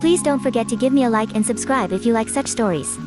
Please don't forget to give me a like and subscribe if you like such stories.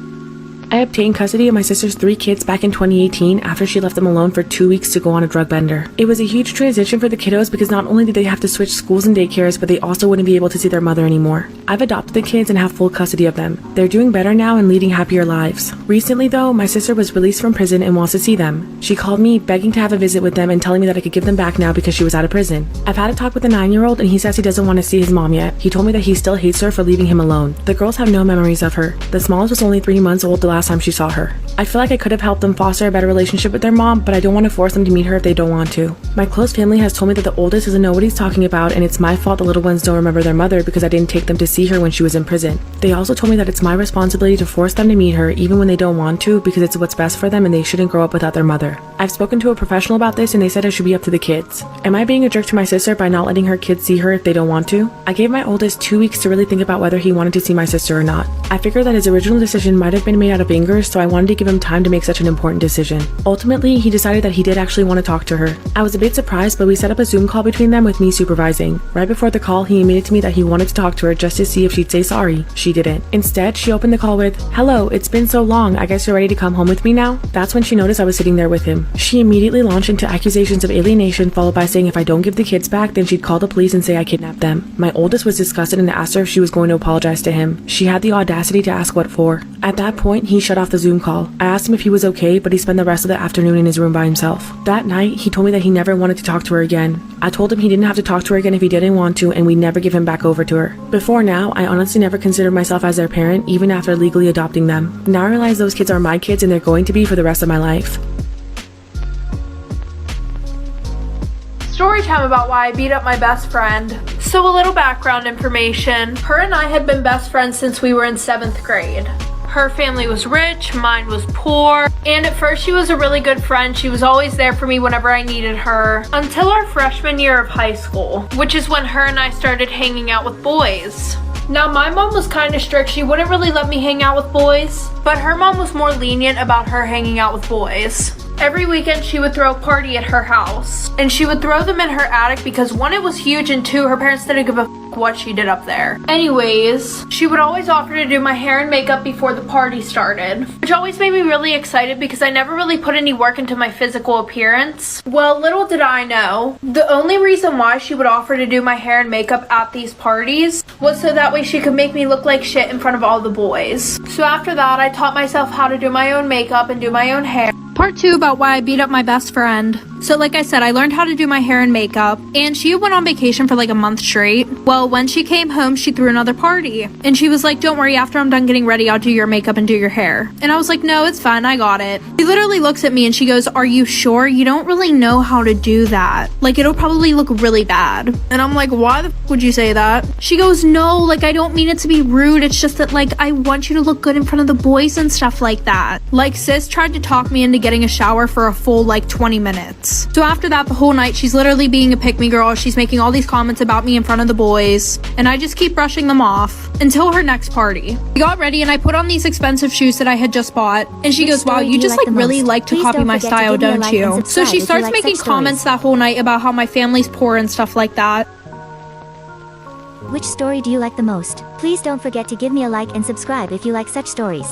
I obtained custody of my sister's 3 kids back in 2018 after she left them alone for 2 weeks to go on a drug bender. It was a huge transition for the kiddos because not only did they have to switch schools and daycares, but they also wouldn't be able to see their mother anymore. I've adopted the kids and have full custody of them. They're doing better now and leading happier lives. Recently though, my sister was released from prison and wants to see them. She called me begging to have a visit with them and telling me that I could give them back now because she was out of prison. I've had a talk with the 9-year-old and he says he doesn't want to see his mom yet. He told me that he still hates her for leaving him alone. The girls have no memories of her. The smallest was only 3 months old the last time she saw her. I feel like I could have helped them foster a better relationship with their mom, but I don't want to force them to meet her if they don't want to. My close family has told me that the oldest doesn't know what he's talking about and it's my fault the little ones don't remember their mother because I didn't take them to see her when she was in prison. They also told me that it's my responsibility to force them to meet her even when they don't want to because it's what's best for them and they shouldn't grow up without their mother. I've spoken to a professional about this and they said it should be up to the kids. Am I being a jerk to my sister by not letting her kids see her if they don't want to? I gave my oldest 2 weeks to really think about whether he wanted to see my sister or not. I figured that his original decision might have been made out of anger, so I wanted to give him time to make such an important decision. Ultimately, he decided that he did actually want to talk to her. I was a bit surprised, but we set up a Zoom call between them with me supervising. Right before the call, he admitted to me that he wanted to talk to her just to see if she'd say sorry. She didn't. Instead, she opened the call with, "Hello, it's been so long, I guess you're ready to come home with me now?" That's when she noticed I was sitting there with him. She immediately launched into accusations of alienation, followed by saying if I don't give the kids back, then she'd call the police and say I kidnapped them. My oldest was disgusted and asked her if she was going to apologize to him. She had the audacity to ask what for. At that point, he shut off the Zoom call. I asked him if he was okay, but he spent the rest of the afternoon in his room by himself. That night, he told me that he never wanted to talk to her again. I told him he didn't have to talk to her again if he didn't want to, and we'd never give him back over to her. Before now, I honestly never considered myself as their parent, even after legally adopting them. Now I realize those kids are my kids and they're going to be for the rest of my life. Story time about why I beat up my best friend. So a little background information. Her and I had been best friends since we were in 7th grade. Her family was rich, mine was poor, and at first she was a really good friend. She was always there for me whenever I needed her, until our freshman year of high school, which is when her and I started hanging out with boys. Now my mom was kind of strict, she wouldn't really let me hang out with boys, but her mom was more lenient about her hanging out with boys. Every weekend she would throw a party at her house, and she would throw them in her attic because 1, it was huge, and 2, her parents didn't give a what she did up there. Anyways, she would always offer to do my hair and makeup before the party started, which always made me really excited because I never really put any work into my physical appearance. Well, little did I know, the only reason why she would offer to do my hair and makeup at these parties was so that way she could make me look like shit in front of all the boys. So after that, I taught myself how to do my own makeup and do my own hair. Part 2 about why I beat up my best friend. So like I said, I learned how to do my hair and makeup, and she went on vacation for like a month straight. Well, when she came home, she threw another party, and she was like, "Don't worry, after I'm done getting ready, I'll do your makeup and do your hair." And I was like, "No, it's fine, I got it." She literally looks at me and she goes, "Are you sure? You don't really know how to do that. Like, it'll probably look really bad." And I'm like, "Why the f would you say that?" She goes, "No, like, I don't mean it to be rude. It's just that, like, I want you to look good in front of the boys and stuff like that." Like, sis tried to talk me into getting a shower for a full, like, 20 minutes. So after that, the whole night, she's literally being a pick-me girl. She's making all these comments about me in front of the boys, and I just keep brushing them off until her next party. We got ready, and I put on these expensive shoes that I had just bought, and she goes, "Wow, you just, like, really like to copy my style, don't you?" So she starts making comments that whole night about how my family's poor and stuff like that. Which story do you like the most? Please don't forget to give me a like and subscribe if you like such stories.